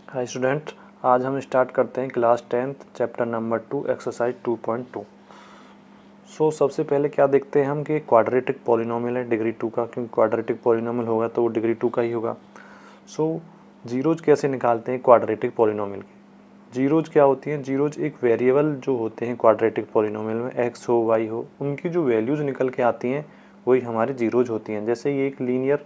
Hi student, आज हम start करते हैं class 10th chapter number 2 exercise 2.2। सबसे पहले क्या देखते हैं हम कि क्वाड्रेटिक पॉलिनोमियल है डिग्री 2 का, क्योंकि क्वाड्रेटिक पॉलिनोमियल होगा तो वो डिग्री 2 का ही होगा। जीरोज कैसे निकालते हैं क्वाड्रेटिक पॉलिनोमियल की। जीरोज क्या होती हैं? जीरोज एक वेरिएबल जो होते हैं क्वाड्रेटिक पॉलिनोमियल में, एक्स हो वाई हो, उनकी जो वैल्यूज़ निकल के आती हैं वही हमारी जीरोज होती हैं। जैसे ये एक लीनियर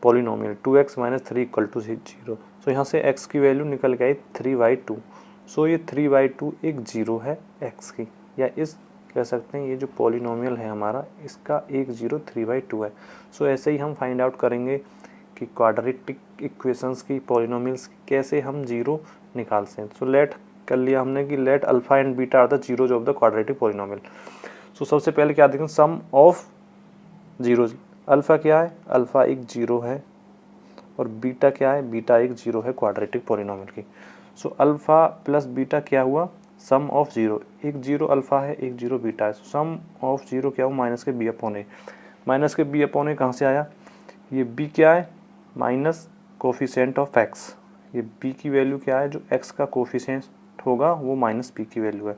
पॉलिनोमियल 2x - 3 = 0। यहाँ से x की वैल्यू निकल के आई 3/2। ये 3/2 एक जीरो है x की, या इस कह सकते हैं ये जो पॉलिनोमियल है हमारा, इसका एक जीरो 3/2 है। ऐसे ही हम फाइंड आउट करेंगे कि क्वाड्रेटिक इक्वेशंस की, पॉलिनोमियल्स की कैसे हम जीरो निकाल सकते हैं। लेट कर लिया हमने कि let alpha and beta are the zeros of the quadratic polynomial. सबसे पहले क्या देखें, सम ऑफ जीरोज। अल्फा क्या है? अल्फा एक जीरो है, और बीटा क्या है? बीटा एक जीरो है क्वाड्रेटिक पॉलिनोमियल की। अल्फा प्लस बीटा क्या हुआ? सम ऑफ जीरो। एक जीरो अल्फा है, एक जीरो बीटा है। सम ऑफ जीरो क्या हुआ? माइनस के बी अपॉन ए। माइनस के बी अपॉन ए कहाँ से आया? ये बी क्या है? Minus coefficient of x. ये बी की वैल्यू क्या है? जो एक्स का कोफिशिएंट होगा वो माइनस बी की वैल्यू है।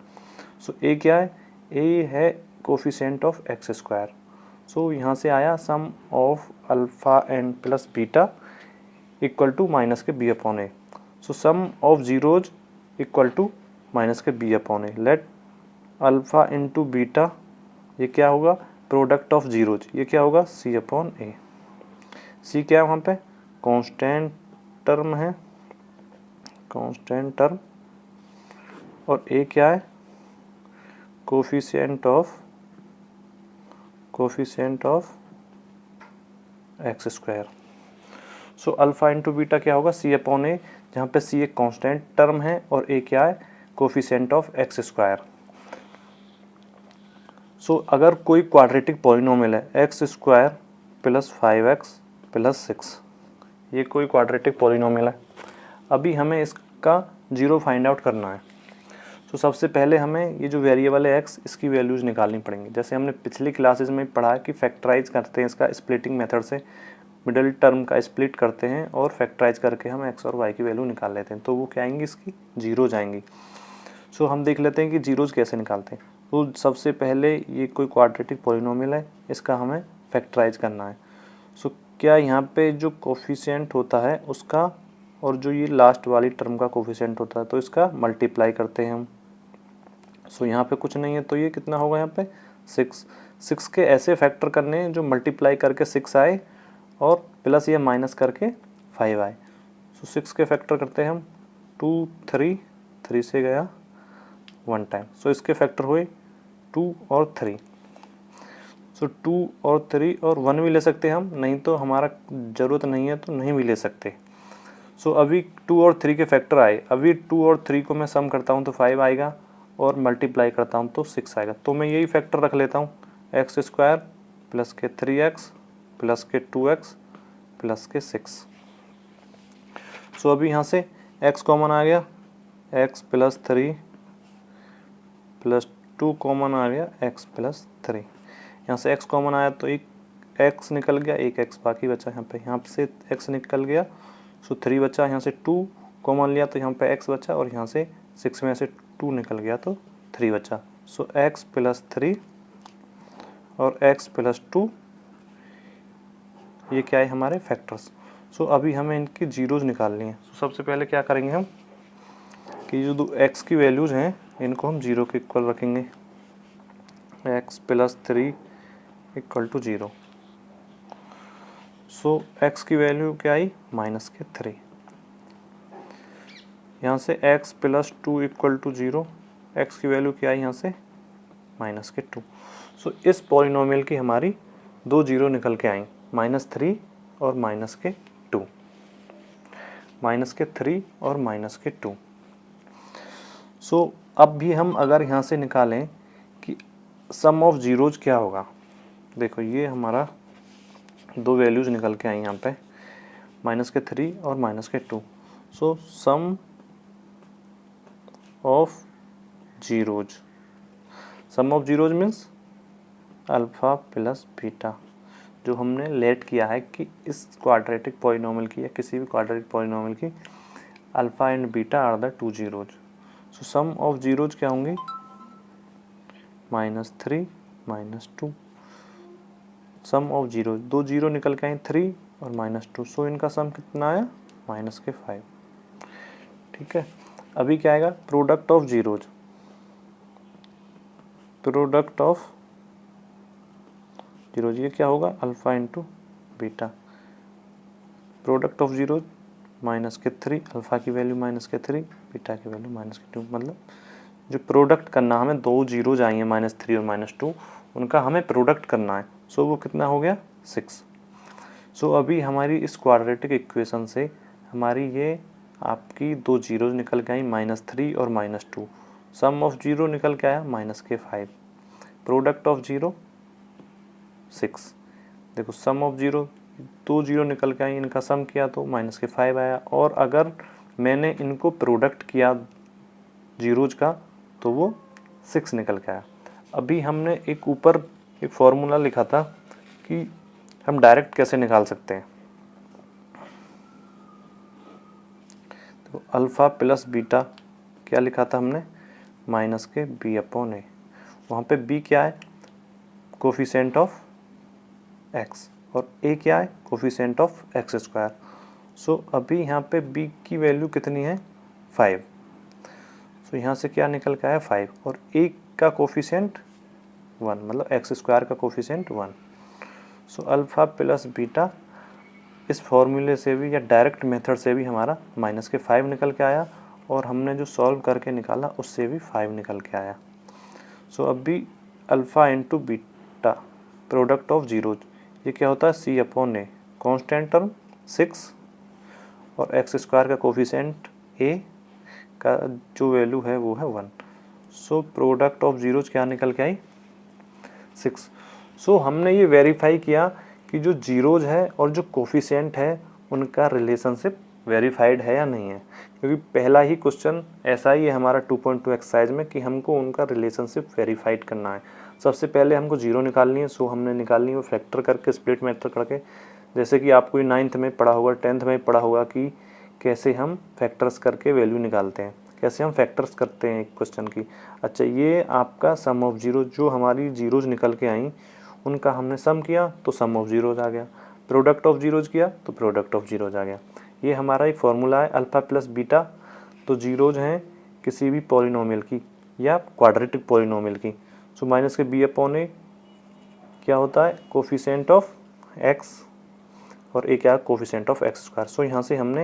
ए क्या है? ए है कोफिशिएंट ऑफ एक्स स्क्वायर। यहाँ से आया sum of alpha and plus beta equal to minus के B upon a. Sum of zeros equal to minus के B upon a. Let alpha into beta, ये क्या होगा? प्रोडक्ट ऑफ जीरोज, ये क्या होगा? सी अपॉन ए। सी क्या है वहाँ पे? कांस्टेंट टर्म है, कांस्टेंट टर्म। और ए क्या है? Coefficient of x square. Alpha into beta क्या होगा? सी अपॉन ए, जहाँ पे सी एक कांस्टेंट टर्म है और ए क्या है? Coefficient of x square. अगर कोई क्वाड्रेटिक पॉलिनोमियल है x square plus 5x plus 6, ये कोई क्वाड्रेटिक पॉलिनोमियल है। अभी हमें इसका जीरो फाइंड आउट करना है। सबसे पहले हमें ये जो वेरिएबल है x, इसकी वैल्यूज़ निकालनी पड़ेंगी। जैसे हमने पिछली क्लासेज में पढ़ा है कि फैक्टराइज करते हैं इसका स्प्लिटिंग मेथड से, मिडिल टर्म का स्प्लिट करते हैं और फैक्टराइज करके हम x और y की वैल्यू निकाल लेते हैं, तो वो क्या आएंगी? इसकी जीरो जाएंगी। हम देख लेते हैं कि जीरोज कैसे निकालते हैं। सबसे पहले ये कोई क्वाड्रेटिक पॉलिनोमियल है, इसका हमें फैक्टराइज करना है। क्या यहाँ पे जो कोफिशिएंट होता है उसका, और जो ये लास्ट वाली टर्म का कोफिशिएंट होता है, तो इसका मल्टीप्लाई करते हैं हम। यहाँ पे कुछ नहीं है, तो ये कितना होगा? यहाँ पे 6 के ऐसे फैक्टर करने हैं जो मल्टीप्लाई करके 6 आए और प्लस ये माइनस करके 5 आए। 6 के फैक्टर करते हैं हम, 2 3 से गया 1 टाइम। इसके फैक्टर हुए 2 और 3। 2 और 3 और 1 भी ले सकते हैं हम, नहीं तो हमारा ज़रूरत नहीं है तो नहीं भी ले सकते। अभी 2 और 3 के फैक्टर आए। अभी 2 और 3 को मैं सम करता हूँ तो 5 आएगा, और मल्टीप्लाई करता हूँ तो 6 आएगा। तो मैं यही फैक्टर रख लेता हूँ, एक्स स्क्वायर प्लस के 3x प्लस के 2x प्लस के 6। अभी यहाँ से x कॉमन आ गया, x प्लस 3 प्लस 2 कॉमन आ गया, x प्लस 3। यहाँ से x कॉमन आया तो एक x निकल गया, एक x बाकी बचा। यहाँ से x निकल गया, 3 बचा। यहाँ से 2 कॉमन लिया तो यहाँ पे x बचा, और यहाँ से 6 में से 2 निकल गया तो 3 बचा। x प्लस 3 और x प्लस 2, ये क्या है? हमारे फैक्टर्स। अभी हमें इनकी जीरोज निकालनी है। सबसे पहले क्या करेंगे हम कि जो x की वैल्यूज़ हैं इनको हम जीरो के इक्वल रखेंगे। x plus 3 equal to 0। x की वैल्यू क्या आई? माइनस के 3। यहाँ से x plus 2 equal to 0, x की वैल्यू क्या आई? यहाँ से माइनस के 2। इस पॉलिनोमियल की हमारी दो जीरो निकल के आई, -3 और माइनस के 2। माइनस के 3 और माइनस के 2। अब भी हम अगर यहाँ से निकालें कि सम ऑफ जीरोज क्या होगा, देखो ये हमारा दो वैल्यूज निकल के आई यहाँ पे, माइनस के 3 और माइनस के 2। Sum of zeros, sum of zeros means alpha plus beta, जो हमने लेट किया है कि इस क्वाड्रेटिक पॉलिनोमियल की या किसी भी क्वाड्रेटिक पॉलिनोमियल की alpha and beta are the two zeros. So sum of zeros क्या होंगी, -3 -2। सम ऑफ जीरो, दो जीरो निकल के आए 3 और -2, सो इनका सम कितना आया -5। ठीक है, अभी क्या आएगा, product of zeros, product of zeros ये क्या होगा, alpha into beta. Product of zeros -3, alpha की वैल्यू -3, बीटा की वैल्यू -2। मतलब जो प्रोडक्ट करना हमें, दो जीरोज आई हैं -3 और -2, उनका हमें प्रोडक्ट करना है। सो वो कितना हो गया 6। सो अभी हमारी इस क्वाड्रेटिक इक्वेशन से हमारी ये आपकी दो जीरोज निकल के आई -3 और -2। सम ऑफ जीरो निकल के आया -5। Product of zero 6। देखो सम ऑफ जीरो, दो जीरो निकल के आई, इनका सम किया तो -5 आया। और अगर मैंने इनको प्रोडक्ट किया जीरोज का तो वो 6 निकल के आया। अभी हमने एक ऊपर एक फॉर्मूला लिखा था कि हम डायरेक्ट कैसे निकाल सकते हैं। तो अल्फ़ा प्लस बीटा क्या लिखा था हमने, माइनस के b/a। वहाँ पे b क्या है, कोफिशिएंट ऑफ x, और a क्या है, कोफिशिएंट ऑफ एक्स स्क्वायर। सो अभी यहाँ पे b की वैल्यू कितनी है 5। सो यहाँ से क्या निकल के आया 5, और a का कोफिशिएंट 1, मतलब एक्स स्क्वायर का कोफिशिएंट 1। सो अल्फ़ा प्लस बीटा इस फॉर्मूले से भी या डायरेक्ट मेथड से भी हमारा -5 निकल के आया, और हमने जो सॉल्व करके निकाला उससे भी 5 निकल के आया। सो अब भी alpha into beta product of zeros, ये क्या होता है c/a, कांस्टेंट टर्म 6 और एक्स स्क्वायर का कोफिशिएंट a का जो वैल्यू है वो है 1। सो प्रोडक्ट ऑफ जीरोज क्या निकल के आई 6। सो हमने ये वेरीफाई किया कि जो जीरोज है और जो कोफिशिएंट है उनका रिलेशनशिप वेरीफाइड है या नहीं है, क्योंकि पहला ही क्वेश्चन ऐसा ही है हमारा 2.2 एक्सरसाइज में कि हमको उनका रिलेशनशिप वेरीफाइड करना है। सबसे पहले हमको जीरो निकालनी है। सो हमने निकालनी है फैक्टर करके, स्प्लिट मेथड करके, जैसे कि आपको 9th में पढ़ा होगा, 10th में पढ़ा होगा कि कैसे हम फैक्टर्स करके वैल्यू निकालते हैं, कैसे हम फैक्टर्स करते हैं एक क्वेश्चन की। अच्छा, ये आपका सम ऑफ जीरो, जो हमारी जीरोज निकल के आई उनका हमने सम किया तो सम ऑफ जीरोज आ गया, प्रोडक्ट ऑफ जीरोज किया तो प्रोडक्ट ऑफ जीरोज आ गया। ये हमारा एक फॉर्मूला है अल्फ़ा प्लस बीटा। तो जीरोज हैं किसी भी पॉलिनोमियल की या क्वाड्रेटिक पॉलिनोमियल की। सो माइनस के b/a क्या होता है, कोफिशिएंट ऑफ x, और a क्या है, कोफिशिएंट ऑफ एक्स स्क्वायर। सो यहाँ से हमने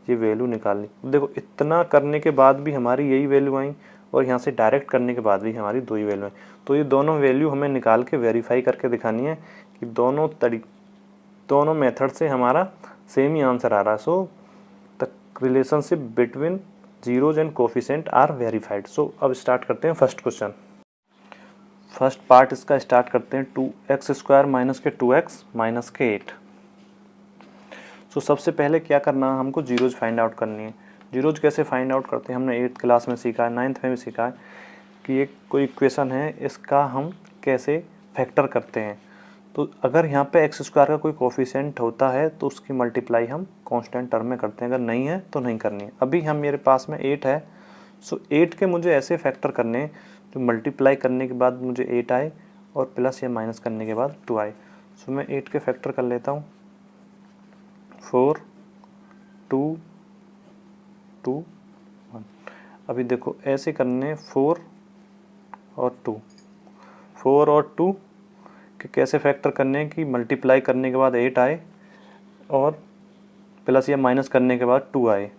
ये वैल्यू निकाल ली। देखो इतना करने के बाद भी हमारी यही वैल्यू आई, और यहाँ से डायरेक्ट करने के बाद भी हमारी दो ही वैल्यू आई। तो ये दोनों वैल्यू हमें निकाल के वेरीफाई करके दिखानी है कि दोनों मेथड से हमारा सेम ही आंसर आ रहा है। So the relationship between zeros and coefficient are verified. So अब स्टार्ट करते हैं फर्स्ट क्वेश्चन। फर्स्ट पार्ट इसका स्टार्ट करते हैं, 2x² माइनस के 2x माइनस के 8। सो सबसे पहले क्या करना है, हमको जीरोज फाइंड आउट करनी है। जीरोज कैसे फाइंड आउट करते हैं, हमने 8th क्लास में सीखा है, 9th में भी सीखा है कि एक कोई इक्वेशन है, इसका हम कैसे फैक्टर करते हैं। तो अगर यहाँ पे एक्स स्क्वायर का कोई कोफिशिएंट होता है तो उसकी मल्टीप्लाई हम कांस्टेंट टर्म में करते हैं, अगर नहीं है तो नहीं करनी है। अभी हम मेरे पास में 8 है। सो 8 के मुझे ऐसे फैक्टर करने हैं जो मल्टीप्लाई करने के बाद मुझे 8 आए और प्लस या माइनस करने के बाद 2 आए। सो मैं 8 के फैक्टर कर लेता हूँ, 4 2 2 1। अभी देखो ऐसे करने 4 और 2, 4 और 2 के कैसे फैक्टर करने हैं कि मल्टीप्लाई करने के बाद 8 आए और प्लस या माइनस करने के बाद 2 आए।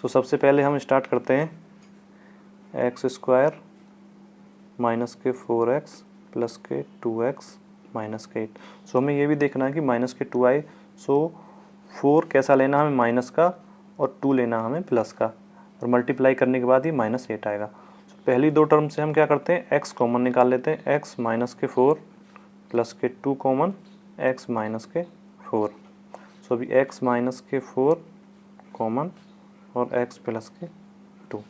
सो सबसे पहले हम स्टार्ट करते हैं x² माइनस के 4x प्लस के 2x माइनस के 8। सो हमें ये भी देखना है कि माइनस के 2 आए। सो 4 कैसा लेना हमें, माइनस का, और 2 लेना हमें प्लस का, और मल्टीप्लाई करने के बाद ही -8 आएगा। सो पहली दो टर्म से हम क्या करते हैं, x कॉमन निकाल लेते हैं, x माइनस के 4 प्लस के 2 कॉमन, x माइनस के 4। सो अभी x माइनस के 4 कॉमन और x प्लस के 2।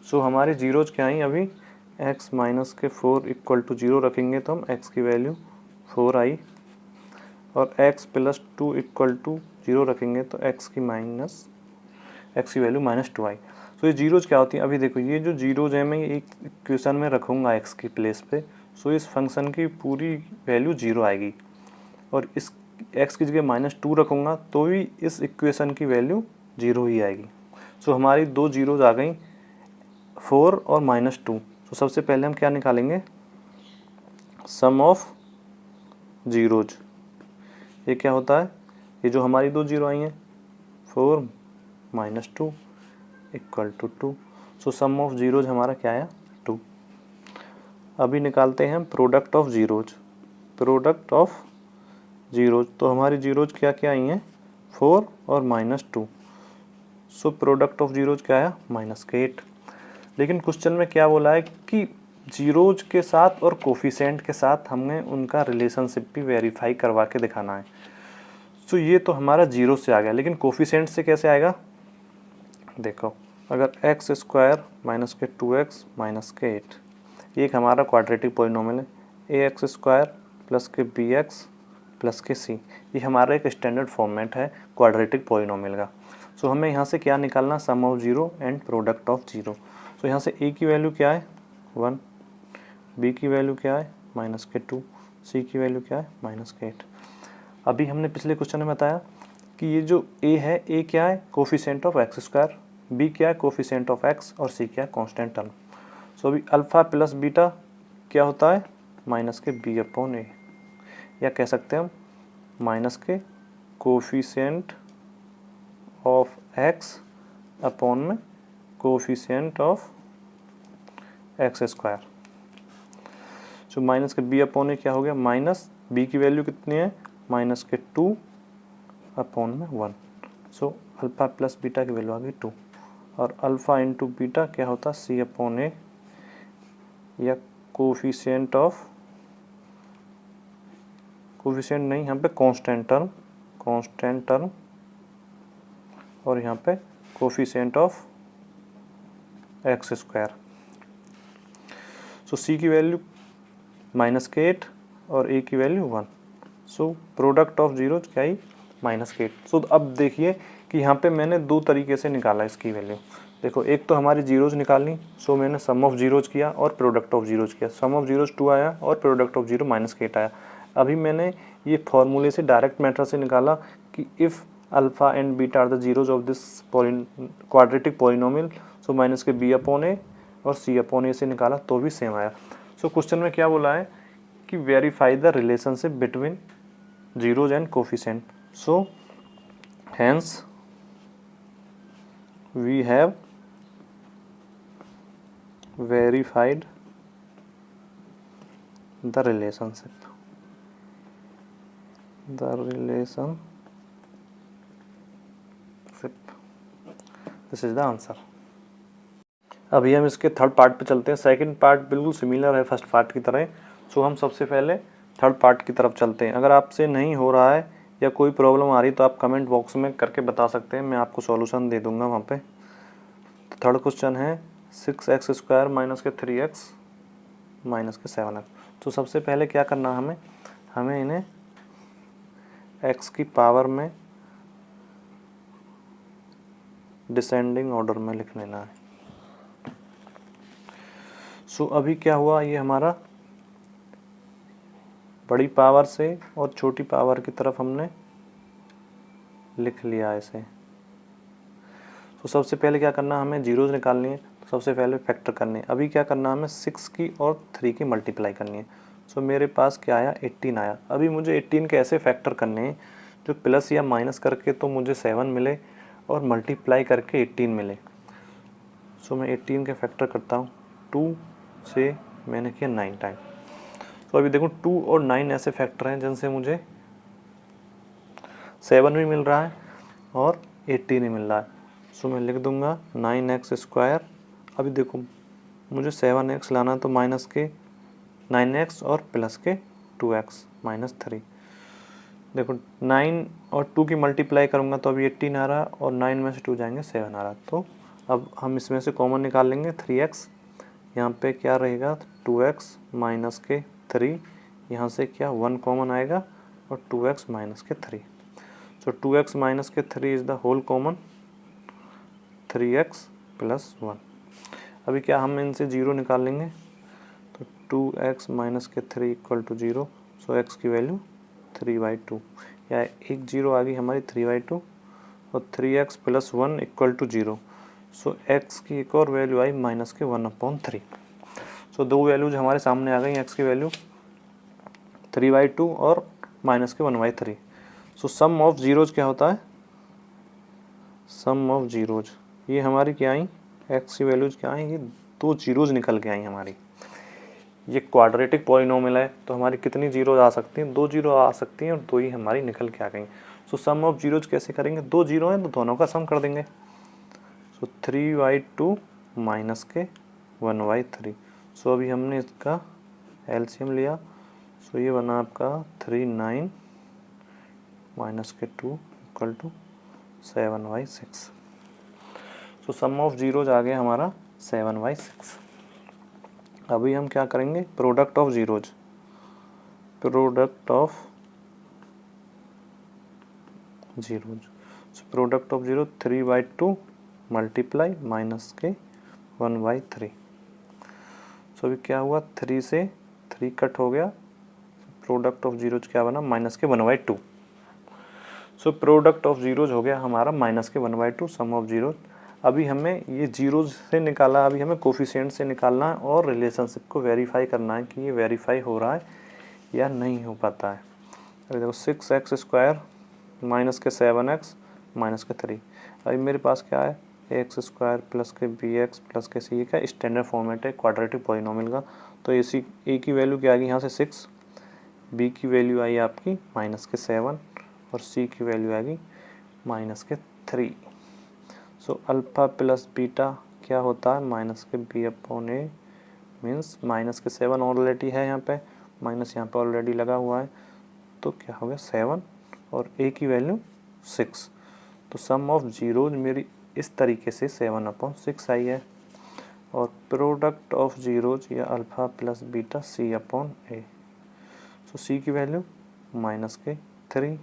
सो हमारे जीरोज क्या आई, अभी x माइनस के 4 इक्वल टू 0 रखेंगे तो हम x की वैल्यू 4 आई, और x प्लस 2 इक्वल टू 0 रखेंगे तो x की एक्स की वैल्यू -2i। सो ये जीरोज क्या होती है, अभी देखो ये जो जीरोज है मैं एक इक्वेशन में रखूँगा एक्स की प्लेस पे, सो इस फंक्शन की पूरी वैल्यू 0 आएगी, और इस एक्स की जगह -2 रखूँगा तो भी इस इक्वेशन की वैल्यू 0 ही आएगी। सो हमारी दो जीरोज आ गई 4 और -2। तो सबसे पहले हम क्या निकालेंगे, सम ऑफ जीरोज। ये क्या होता है, ये जो हमारी दो जीरो आई हैं 4 -2 equal to 2। So sum of zeros हमारा क्या आया 2। अभी निकालते हैं हम product of zeros. Product of zeros, तो हमारी जीरोज क्या क्या आई हैं 4 और -2। सो प्रोडक्ट ऑफ जीरोज क्या आया -8। लेकिन क्वेश्चन में क्या बोला है कि जीरोज के साथ और कोफिशिएंट के साथ हमें उनका रिलेशनशिप भी वेरीफाई करवा के दिखाना है। सो ये तो हमारा जीरो से आ गया, लेकिन कोफिशिएंट से कैसे आएगा, देखो अगर एक्स स्क्वायर माइनस के 2x माइनस के 8, ये एक हमारा क्वाड्रेटिक पॉलिनोमियल है, ए एक्स स्क्वायर प्लस के बी एक्स प्लस के सी, ये हमारा एक स्टैंडर्ड फॉर्मेट है क्वाड्रेटिक पॉलिनोमियल का। सो हमें यहाँ से क्या निकालना, सम of zero and product of zero. सो यहाँ से ए की वैल्यू क्या है 1, बी की वैल्यू क्या है माइनस के 2, सी की वैल्यू क्या है माइनस के 8। अभी हमने पिछले क्वेश्चन में बताया कि ये जो ए है, ए क्या है coefficient of x square, B क्या है कोफिशिएंट ऑफ एक्स, और सी क्या है कांस्टेंट टर्म। सो अभी अल्फ़ा प्लस बीटा क्या होता है माइनस के बी अपॉन ए, या कह सकते हैं हम माइनस के कोफिशिएंट ऑफ एक्स अपॉन में coefficient of x square. So minus के बी अपॉन ए क्या हो गया, माइनस बी की वैल्यू कितनी है माइनस के 2 अपॉन में 1। सो अल्फ़ा प्लस बीटा की वैल्यू आ गई 2, और अल्फ़ा इंटू बीटा क्या होता सी अपॉन ए, या कोफिशिएंट ऑफ, कोफिशिएंट नहीं यहाँ पे कांस्टेंट टर्म, और यहाँ पे कोफिशिएंट ऑफ एक्स स्क्वायर। सो सी की वैल्यू माइनस के 8 और ए की value 1। So product of zeros क्या ही माइनस के 8। सो अब देखिए कि यहाँ पे मैंने दो तरीके से निकाला इसकी वैल्यू। देखो एक तो हमारी जीरोज निकालनी, सो मैंने सम ऑफ जीरोज किया और प्रोडक्ट ऑफ जीरोज किया। सम ऑफ जीरोज 2 आया और प्रोडक्ट ऑफ जीरो माइनस के 8 आया। अभी मैंने ये फॉर्मूले से डायरेक्ट मेथड से निकाला कि if alpha and beta are the zeros of this quadratic polynomial, so minus के बी अपॉन ए और सी अपॉन ए से निकाला तो भी सेम आया। सो क्वेश्चन में क्या बोला है कि verify the relationship between zeros and coefficient. So hence we have verified the relationship. This is the answer. अभी हम इसके थर्ड पार्ट पे चलते हैं। सेकंड पार्ट बिल्कुल सिमिलर है फर्स्ट पार्ट की तरह। सो हम सबसे पहले थर्ड पार्ट की तरफ चलते हैं। अगर आपसे नहीं हो रहा है या कोई प्रॉब्लम आ रही तो आप कमेंट बॉक्स में करके बता सकते हैं, मैं आपको सॉल्यूशन दे दूंगा वहाँ पे। तो थर्ड क्वेश्चन है 6x स्क्वायर माइनस के 3x माइनस के 7x। तो सबसे पहले क्या करना है हमें इन्हें x की पावर में डिसेंडिंग ऑर्डर में लिख लेना है। सो अभी क्या हुआ, ये हमारा बड़ी पावर से और छोटी पावर की तरफ हमने लिख लिया इसे। तो सबसे पहले क्या करना है, हमें जीरोज निकालनी है। तो सबसे पहले फैक्टर करने हैं। अभी क्या करना है, हमें 6 की और 3 की मल्टीप्लाई करनी है। सो मेरे पास क्या आया 18 आया। अभी मुझे 18 के ऐसे फैक्टर करने हैं जो प्लस या माइनस करके तो मुझे 7 मिले और मल्टीप्लाई करके 18 मिले। सो मैं 18 के फैक्टर करता हूँ। 2 से मैंने किया 9 टाइम। तो अभी देखो 2 और 9 ऐसे फैक्टर हैं जिनसे मुझे 7 भी मिल रहा है और 18 भी मिल रहा है। सो मैं लिख दूंगा 9x स्क्वायर। अभी देखो मुझे 7x लाना तो माइनस के 9x और प्लस के 2x माइनस 3। देखो 9 और 2 की मल्टीप्लाई करूँगा तो अभी 18 आ रहा है और 9 में से 2 जाएंगे 7 आ रहा है। तो अब हम इसमें से कॉमन निकाल लेंगे 3x। यहाँ पे क्या रहेगा 2x माइनस के 3, यहाँ से क्या 1 कॉमन आएगा और 2x माइनस के 3। सो 2x माइनस के 3 is the whole common. 3x plus 1। अभी क्या हम इनसे 0 निकाल लेंगे, तो 2x माइनस के 3 इक्वल टू 0। सो x की वैल्यू 3/2, या एक 0 आ गई हमारी 3/2, और 3x plus 1 equal to 0। So x की एक और वैल्यू आई माइनस के 1/3। सो दो वैल्यूज हमारे सामने आ गई, x की वैल्यू 3/2 और माइनस के 1/3। सो सम ऑफ जीरोज क्या होता है, सम ऑफ जीरोज, ये हमारी क्या आई, x की वैल्यूज क्या आई, ये दो जीरोज निकल के आई हमारी। ये क्वाड्रेटिक पॉलिनोमियल है तो हमारी कितनी जीरोज आ सकती हैं, 2 जीरो आ सकती हैं, और 2 ही हमारी निकल के आ गई। सो सम ऑफ जीरोज कैसे करेंगे, 2 जीरो हैं तो दोनों का सम कर देंगे। सो 3/2 माइनस के 1/3। सो अभी हमने इसका एलसीएम लिया, सो ये बना आपका 39 माइनस के 2 equal to 7/6। So sum of zeros आ गया हमारा 7/6। अभी हम क्या करेंगे, product of zeros, product of zeros. So product of zero 3/2 multiply minus के 1/3। सो अभी क्या हुआ, 3 से 3 कट हो गया, प्रोडक्ट ऑफ जीरोज क्या बना, माइनस के 1/2। सो प्रोडक्ट ऑफ जीरोज हो गया हमारा माइनस के 1/2 सम ऑफ जीरोज। अभी हमें ये जीरोज से निकाला, अभी हमें कोफिशिएंट से निकालना है और रिलेशनशिप को वेरीफाई करना है कि ये वेरीफाई हो रहा है या नहीं हो पाता है। अभी देखो 6x² माइनस के 7x माइनस के 3। अभी मेरे पास क्या है, x² प्लस के bx प्लस के c का स्टैंडर्ड फॉर्मेट है क्वाड्रेटिक पॉलिनोमियल का। तो a की वैल्यू क्या आ गई यहाँ से 6, b की वैल्यू आई आपकी माइनस के 7, और c की वैल्यू आ गई माइनस के 3। सो अल्फ़ा प्लस बीटा क्या होता है, माइनस के b/a, मीन्स माइनस के 7 ऑलरेडी है यहाँ पे, माइनस यहाँ पे ऑलरेडी लगा हुआ है, तो क्या हो गया 7, और a की वैल्यू 6। तो सम ऑफ जीरोज मेरी इस तरीके से 7/6 आई है। और प्रोडक्ट ऑफ जीरोज या अल्फ़ा प्लस बीटा c/a। सो c की वैल्यू माइनस के 3,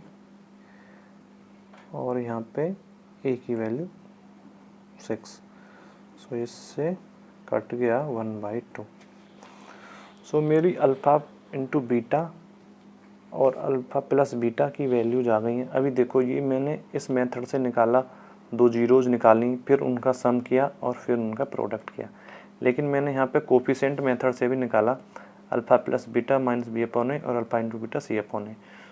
और यहाँ पे a की वैल्यू 6। सो इससे कट गया 1/2। सो मेरी अल्फ़ा इंटू बीटा और अल्फ़ा प्लस बीटा की वैल्यूज आ गई हैं। अभी देखो ये मैंने इस मेथड से निकाला, 2 जीरोज निकाली, फिर उनका सम किया और फिर उनका प्रोडक्ट किया। लेकिन मैंने यहाँ पे कोफिशिएंट मेथड से भी निकाला, alpha plus beta minus b/a और अल्फ़ा इंटू बीटा c/a।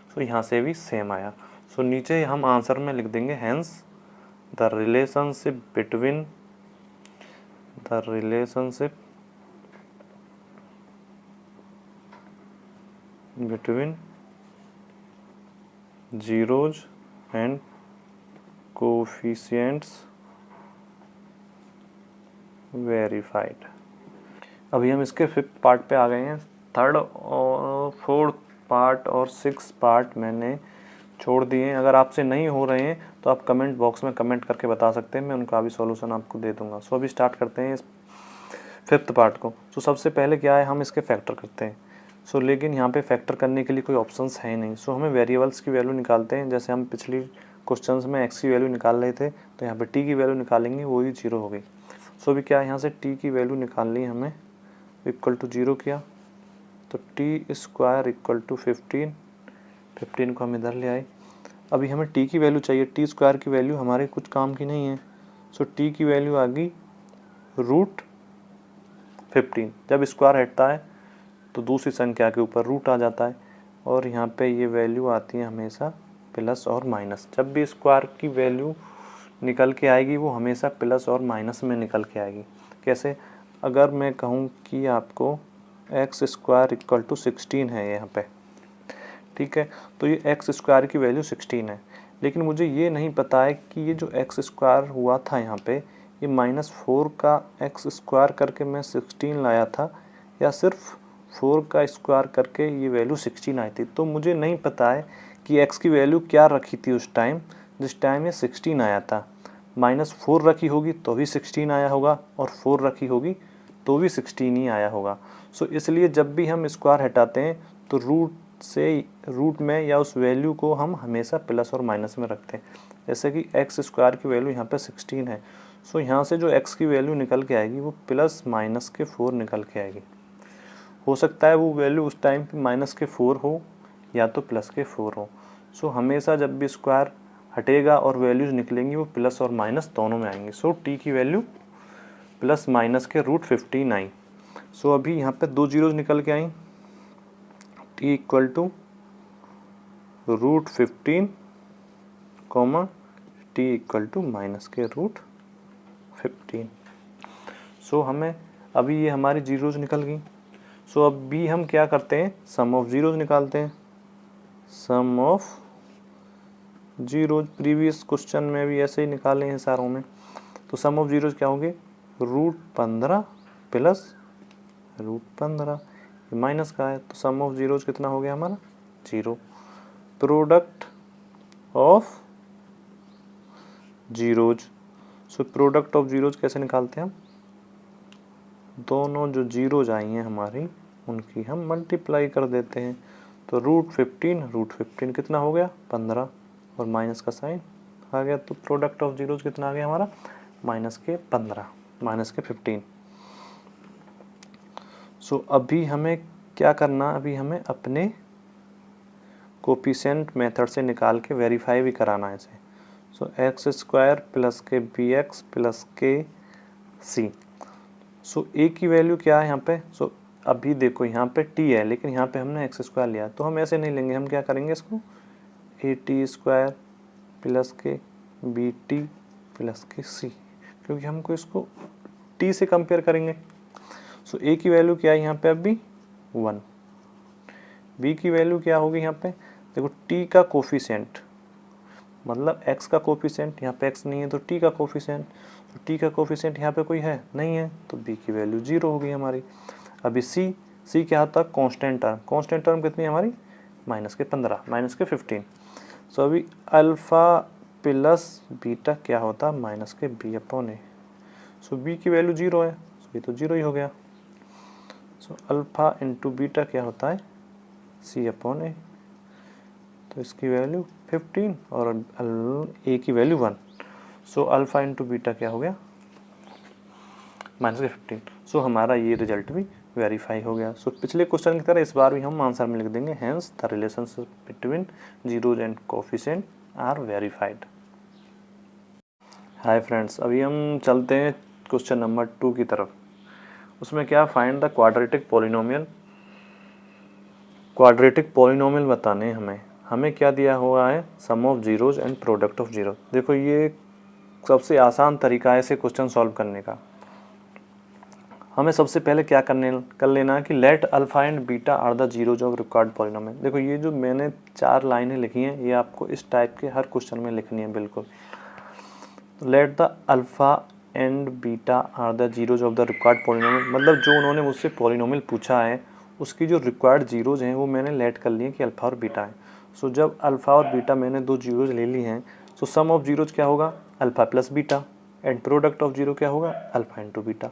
सो यहाँ से भी सेम आया। सो नीचे हम आंसर में लिख देंगे, hence the relationship between zeros and coefficients verified. अभी हम इसके 5th पार्ट पे आ गए हैं। 3rd और 4th पार्ट और 6th पार्ट मैंने छोड़ दिए हैं। अगर आपसे नहीं हो रहे हैं तो आप कमेंट बॉक्स में कमेंट करके बता सकते हैं, मैं उनका भी सॉल्यूशन आपको दे दूंगा। सो अभी स्टार्ट करते हैं इस 5th पार्ट को। सो सबसे पहले क्या है, हम इसके फैक्टर करते हैं। सो लेकिन यहाँ पे फैक्टर करने के लिए कोई ऑप्शंस है नहीं। सो हमें वेरिएबल्स की वैल्यू निकालते हैं। जैसे हम पिछली क्वेश्चंस में एक्स की वैल्यू निकाल रहे थे, तो यहाँ पे टी की वैल्यू निकालेंगे, वो ही 0 हो गई। सो अभी क्या है, यहाँ से टी की वैल्यू निकालनी है हमें, इक्वल टू 0 किया तो t² इक्वल टू 15 को हम इधर ले आए। अभी हमें t की वैल्यू चाहिए, t² की वैल्यू हमारे कुछ काम की नहीं है। सो t की वैल्यू आ गई √15। जब स्क्वायर हटता है तो दूसरी संख्या के ऊपर रूट आ जाता है, और यहाँ पे ये वैल्यू आती है हमेशा प्लस और माइनस। जब भी स्क्वायर की वैल्यू निकल के आएगी वो हमेशा प्लस और माइनस में निकल के आएगी। कैसे, अगर मैं कहूँ कि आपको x² इक्वल टू 16 है यहाँ पे, ठीक है, तो ये x² की वैल्यू 16 है। लेकिन मुझे ये नहीं पता है कि ये जो x² हुआ था यहाँ पे, ये -4 का x² करके मैं 16 लाया था, या सिर्फ 4 का स्क्वायर करके ये वैल्यू 16 आई थी। तो मुझे नहीं पता है कि x की वैल्यू क्या रखी थी उस टाइम, जिस टाइम ये 16 आया था। -4 रखी होगी तो भी 16 आया होगा, और 4 रखी होगी तो भी 16 ही आया होगा। सो इसलिए जब भी हम स्क्वायर हटाते हैं तो रूट में या उस वैल्यू को हम हमेशा प्लस और माइनस में रखते हैं। जैसे कि x² की वैल्यू यहाँ पे 16 है, सो यहाँ से जो x की वैल्यू निकल के आएगी वो प्लस माइनस के 4 निकल के आएगी। हो सकता है वो वैल्यू उस टाइम पे माइनस के 4 हो या तो प्लस के 4 हो। सो हमेशा जब भी स्क्वायर हटेगा और वैल्यूज निकलेंगी वो प्लस और माइनस दोनों में आएंगी। सो t की वैल्यू प्लस माइनस के रूट 15 आई। सो अभी यहाँ पे 2 जीरोज निकल के आई, t equal to root 15 comma t equal to minus के रूट 15। सो हमें अभी ये हमारी जीरोज निकल गई। सो अभी हम क्या करते हैं, सम ऑफ जीरोज निकालते हैं। सम ऑफ जीरोज प्रीवियस क्वेश्चन में भी ऐसे ही निकाले हैं सारों में। तो सम ऑफ जीरोज क्या होंगे, रूट 15 प्लस रूट 15, माइनस का है तो सम ऑफ जीरोज कितना हो गया हमारा 0। Product of zeros, so product of zeros कैसे निकालते हैं हम, दोनों जो जीरोज आई हैं हमारी उनकी हम मल्टीप्लाई कर देते हैं। तो रूट 15 कितना हो गया 15 और माइनस का साइन आ गया। तो प्रोडक्ट ऑफ जीरोज कितना आ गया हमारा माइनस के 15 माइनस के 15। सो अभी हमें क्या करना, अभी हमें अपने कोफिशिएंट मेथड से निकाल के वेरीफाई भी कराना है इसे। सो एक्स स्क्वायर प्लस के बी एक्स प्लस के सी। सो ए की वैल्यू क्या है यहाँ पे, सो अभी देखो यहाँ पे टी है लेकिन यहाँ पे हमने एक्स स्क्वायर लिया तो हम ऐसे नहीं लेंगे, हम क्या करेंगे इसको ए टी स्क्वायर प्लस के बी टी प्लस के सी, क्योंकि हमको इसको टी से कंपेयर करेंगे। सो ए की वैल्यू क्या है यहाँ पे अभी 1, बी की वैल्यू क्या होगी यहाँ पे, देखो टी का कोफिशिएंट मतलब x का कोफिशिएंट, यहाँ पे x नहीं है तो t का कोफिशिएंट, तो t का कोफिशिएंट यहाँ पे कोई है नहीं है तो b की वैल्यू 0 होगी हमारी। अभी c क्या होता है कांस्टेंट टर्म कितनी है हमारी माइनस के 15 माइनस के 15। सो अभी अल्फ़ा प्लस बीटा क्या होता है माइनस के b अपॉन ए। सो b की वैल्यू 0 है, सो ये तो 0 ही हो गया। सो अल्फ़ा इंटू बीटा क्या होता है c अपॉन ए, तो इसकी वैल्यू 15 और ए की वैल्यू 1। सो अल्फ़ा इंटू बीटा क्या हो गया माइनस के 15। सो हमारा ये रिजल्ट भी वेरीफाई हो गया। सो पिछले क्वेश्चन की तरह इस बार भी हम आंसर में लिख देंगे hence the relationship between zeros and coefficient are verified. Hi friends, अभी हम चलते हैं क्वेश्चन नंबर 2 की तरफ। उसमें क्या, find the quadratic polynomial. Quadratic polynomial बताने हमें क्या दिया हुआ है, sum of zeros and product of zero. देखो ये सबसे आसान तरीका है इसे क्वेश्चन सॉल्व करने का। हमें सबसे पहले क्या कर लेना है कि let alpha and beta are the zeros of required polynomial. देखो ये जो मैंने 4 लाइनें लिखी हैं ये आपको इस टाइप के हर क्वेश्चन में लिखनी है बिल्कुल। Let the alpha and beta are the zeros of the required polynomial, मतलब जो उन्होंने मुझसे पॉलिनोमियल पूछा है उसकी जो रिक्वायर्ड जीरोज हैं वो मैंने लेट कर लिए कि अल्फ़ा और बीटा है। सो जब अल्फ़ा और बीटा मैंने 2 जीरोज ले ली हैं सो सम ऑफ जीरोज क्या होगा alpha plus beta and product of zero क्या होगा अल्फ़ा इंटू बीटा।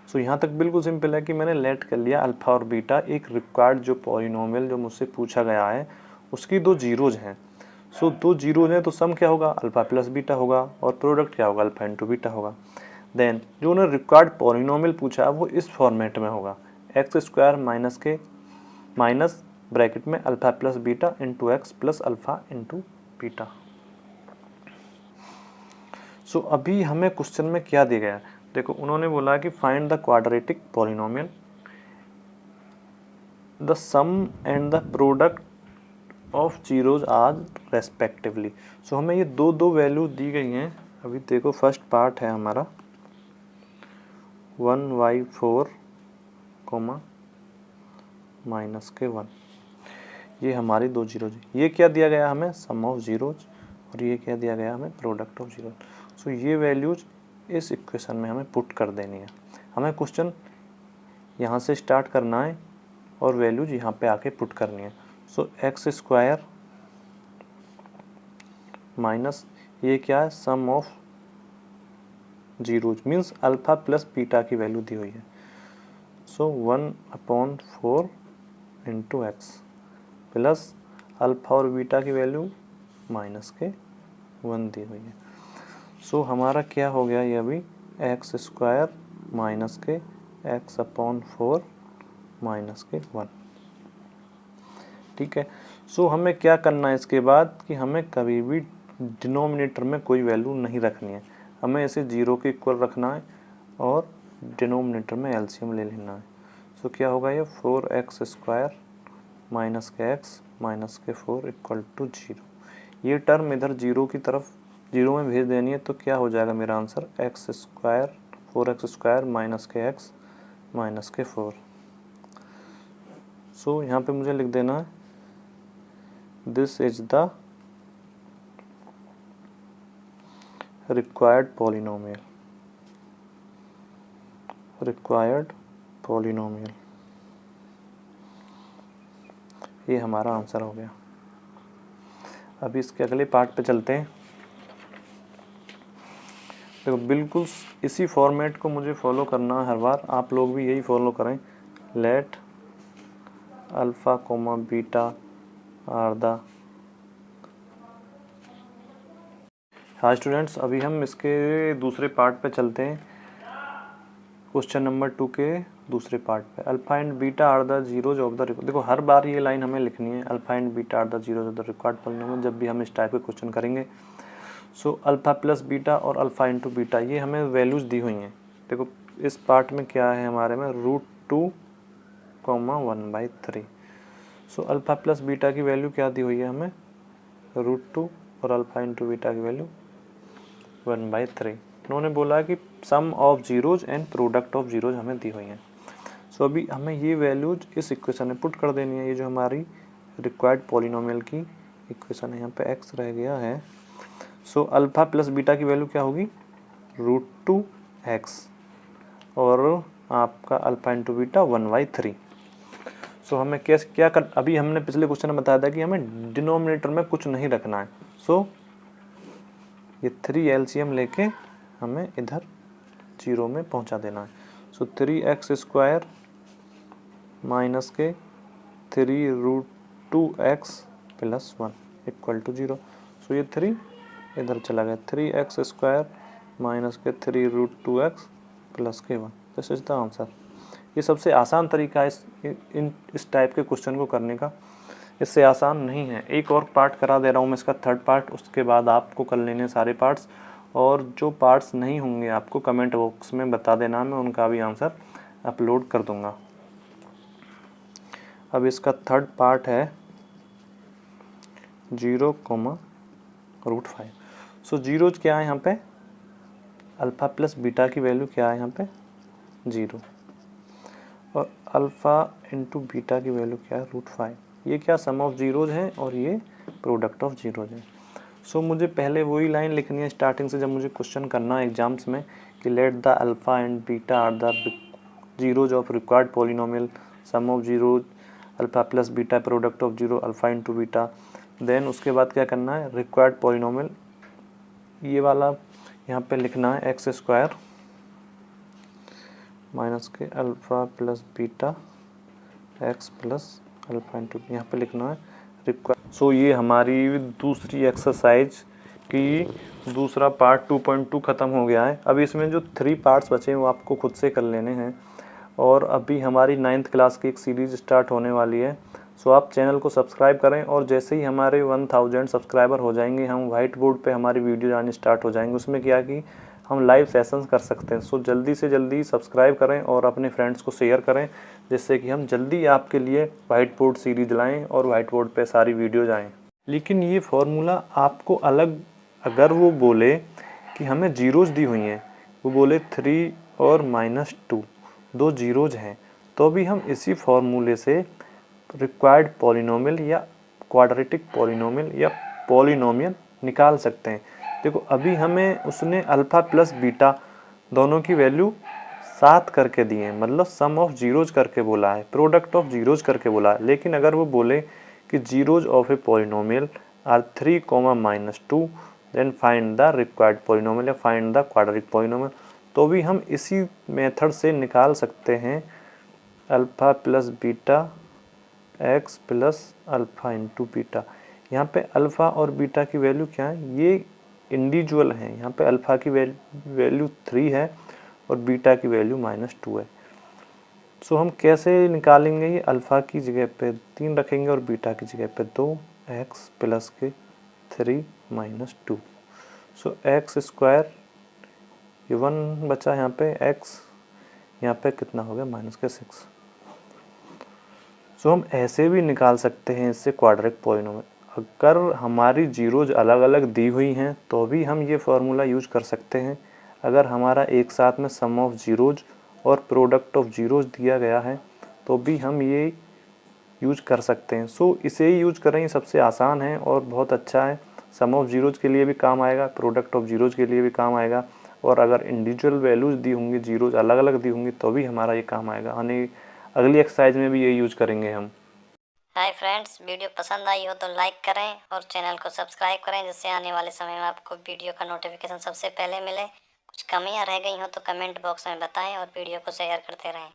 सो यहाँ तक बिल्कुल सिंपल है कि मैंने लेट कर लिया अल्फ़ा और बीटा, एक रिक्वायर्ड जो पॉलिनोमियल जो मुझसे पूछा गया है उसकी 2 जीरोज हैं। सो 2 जीरोज हैं तो सम क्या होगा अल्फ़ा प्लस बीटा होगा और प्रोडक्ट क्या होगा अल्फ़ा इंटू बीटा होगा। देन जो उन्होंने रिक्वायर्ड पॉलिनोमियल पूछा है वो इस फॉर्मेट में होगा एक्स स्क्वायर माइनस ब्रैकेट में alpha plus beta into x plus alpha into beta. So अभी हमें क्वेश्चन में क्या दिया गया है, देखो उन्होंने बोला कि find the quadratic polynomial the sum and the product of zeros are respectively. So हमें ये दो वैल्यू दी गई हैं। अभी देखो फर्स्ट पार्ट है हमारा 1y4 कोमा माइनस के 1, ये हमारी 2 जीरोज। ये क्या दिया गया हमें सम ऑफ जीरोज और ये क्या दिया गया हमें प्रोडक्ट ऑफ जीरोज। सो ये वैल्यूज इस इक्वेशन में हमें पुट कर देनी है। हमें क्वेश्चन यहाँ से स्टार्ट करना है और वैल्यूज यहाँ पे आके पुट करनी है। सो एक्स स्क्वायर माइनस ये क्या है sum of zeros means alpha plus beta की वैल्यू दी हुई है। So 1/4 into x plus alpha और बीटा की वैल्यू माइनस के 1 दी हुई है। सो हमारा क्या हो गया ये अभी एक्स स्क्वायर माइनस के एक्स अपॉन 4 माइनस के 1। ठीक है। सो हमें क्या करना है इसके बाद कि हमें कभी भी डिनोमिनेटर में कोई वैल्यू नहीं रखनी है, हमें इसे 0 के इक्वल रखना है और डिनोमिनेटर में एलसीएम ले लेना है। सो क्या होगा ये 4x स्क्वायर माइनस के एक्स माइनस के 4 इक्वल टू 0। ये टर्म इधर 0 की तरफ 0 में भेज देनी है, तो क्या हो जाएगा मेरा answer x square 4x square minus के एक्स माइनस के 4। सो यहाँ पे मुझे लिख देना है this is the required polynomial. ये हमारा आंसर हो गया। अभी इसके अगले पार्ट पे चलते हैं। देखो बिल्कुल इसी फॉर्मेट को मुझे फॉलो करना है हर बार, आप लोग भी यही फॉलो करें। Let alpha comma beta are the. हाँ स्टूडेंट्स, अभी हम इसके दूसरे पार्ट पे चलते हैं, क्वेश्चन नंबर 2 के दूसरे पार्ट पे। Alpha and beta are the zeros of the. देखो हर बार ये लाइन हमें लिखनी है, alpha and beta are the zeros of the required polynomial, जब भी हम इस टाइप के क्वेश्चन करेंगे। सो अल्फ़ा प्लस बीटा और अल्फ़ा इंटू बीटा ये हमें वैल्यूज़ दी हुई हैं। देखो इस पार्ट में क्या है हमारे में √2, 1/3। सो अल्फ़ा प्लस बीटा की वैल्यू क्या दी हुई है हमें √2 और अल्फ़ा इंटू बीटा की वैल्यू 1/3। उन्होंने बोला कि sum of zeros and product of zeros हमें दी हुई हैं। सो अभी हमें ये वैल्यूज इस इक्वेशन में पुट कर देनी है। ये जो हमारी रिक्वायर्ड पॉलिनोमियल की इक्वेशन है, यहाँ पे x रह गया है। सो अल्फ़ा प्लस बीटा की वैल्यू क्या होगी √2x और आपका अल्फ़ा इंटू बीटा 1/3। सो हमें क्या कर, अभी हमने पिछले क्वेश्चन में बताया था कि हमें डिनोमिनेटर में कुछ नहीं रखना है। सो ये 3 एलसीएम लेके हमें इधर 0 में पहुंचा देना है। सो 3x स्क्वायर माइनस के 3√2x प्लस 1 इक्वल टू 0। सो ये 3 इधर चला गया, 3x स्क्वायर माइनस के 3√2x प्लस के 1। This is the answer. ये सबसे आसान तरीका है इस टाइप के क्वेश्चन को करने का, इससे आसान नहीं है। एक और पार्ट करा दे रहा हूँ मैं इसका थर्ड पार्ट, उसके बाद आपको कर लेने सारे पार्ट्स, और जो पार्ट्स नहीं होंगे आपको कमेंट बॉक्स में बता देना, मैं उनका भी आंसर अपलोड कर दूंगा। अब इसका थर्ड पार्ट है 0,√5। सो जीरोज क्या है यहाँ पे, अल्फ़ा प्लस बीटा की वैल्यू क्या है यहाँ पे 0 और अल्फ़ा इंटू बीटा की वैल्यू क्या है √5। ये क्या सम ऑफ जीरोज हैं और ये प्रोडक्ट ऑफ जीरोज हैं। सो मुझे पहले वही लाइन लिखनी है स्टार्टिंग से, जब मुझे क्वेश्चन करना है एग्जाम्स में कि let the alpha and beta are the zeros of required polynomial, sum of zeros alpha plus beta product of zero alpha into beta. Then उसके बाद क्या करना है रिक्वायर्ड पॉलिनोमियल, ये वाला यहाँ पे लिखना है एक्स स्क्वायर माइनस के alpha plus beta x plus alpha into, यहाँ पे लिखना है रिक्वायर्ड। सो ये हमारी दूसरी एक्सरसाइज की दूसरा पार्ट 2.2 ख़त्म हो गया है। अभी इसमें जो 3 पार्ट्स बचे हैं वो आपको खुद से कर लेने हैं, और अभी हमारी 9th क्लास की एक सीरीज़ स्टार्ट होने वाली है। सो आप चैनल को सब्सक्राइब करें, और जैसे ही हमारे 1000 सब्सक्राइबर हो जाएंगे हम वाइट बोर्ड पे हमारी वीडियो आनी स्टार्ट हो जाएंगे। उसमें क्या कि हम लाइव सेशंस कर सकते हैं। सो जल्दी से जल्दी सब्सक्राइब करें और अपने फ्रेंड्स को शेयर करें, जिससे कि हम जल्दी आपके लिए वाइट बोर्ड सीरीज लाएँ और वाइट बोर्ड पर सारी वीडियोज़ आएँ। लेकिन ये फार्मूला आपको अलग, अगर वो बोले कि हमें जीरोज़ दी हुई हैं, वो बोले 3 और -2 दो जीरोज हैं, तो भी हम इसी फॉर्मूले से रिक्वायर्ड पॉलिनोमियल या क्वाड्रेटिक पॉलिनोमियल या पॉलिनोमियल निकाल सकते हैं। देखो अभी हमें उसने अल्फ़ा प्लस बीटा दोनों की वैल्यू 7 करके दी है, मतलब सम ऑफ जीरोज करके बोला है, प्रोडक्ट ऑफ जीरोज करके बोला है। लेकिन अगर वो बोले कि zeros of a polynomial are 3, -2 then find the required polynomial या फाइंड द क्वाड्रेटिक पॉलिनोमियल, तो भी हम इसी मेथड से निकाल सकते हैं alpha plus beta x plus alpha into beta. यहाँ पे अल्फ़ा और बीटा की वैल्यू क्या है, ये इंडिविजुअल हैं। यहाँ पे अल्फ़ा की वैल्यू 3 है और बीटा की वैल्यू -2 है। सो हम कैसे निकालेंगे? ये अल्फ़ा की जगह पे 3 रखेंगे और बीटा की जगह पे 2x प्लस के 3 माइनस 2। सो एक्स स्क्वायर, ये 1 बचा यहाँ पे, x यहाँ पे कितना हो गया -6। सो हम ऐसे भी निकाल सकते हैं इससे क्वाड्रेटिक पॉलिनोमियल। अगर हमारी जीरोज अलग अलग दी हुई हैं तो भी हम ये फार्मूला यूज कर सकते हैं। अगर हमारा एक साथ में सम ऑफ जीरोज और प्रोडक्ट ऑफ जीरोज दिया गया है तो भी हम ये यूज कर सकते हैं। सो इसे ही यूज करें, सबसे आसान है और बहुत अच्छा है। सम ऑफ जीरोज के लिए भी काम आएगा, प्रोडक्ट ऑफ जीरोज के लिए भी काम आएगा, और अगर इंडिविजुअल वैल्यूज दी होंगी, जीरोज अलग अलग दी होंगी तो भी हमारा ये काम आएगा। यानी अगली एक्सरसाइज में भी ये यूज करेंगे हम। हाय फ्रेंड्स, वीडियो पसंद आई हो तो लाइक करें और चैनल को सब्सक्राइब करें, जिससे आने वाले समय में आपको वीडियो का नोटिफिकेशन सबसे पहले मिले। कुछ कमियां रह गई हो तो कमेंट बॉक्स में बताएं और वीडियो को शेयर करते रहें।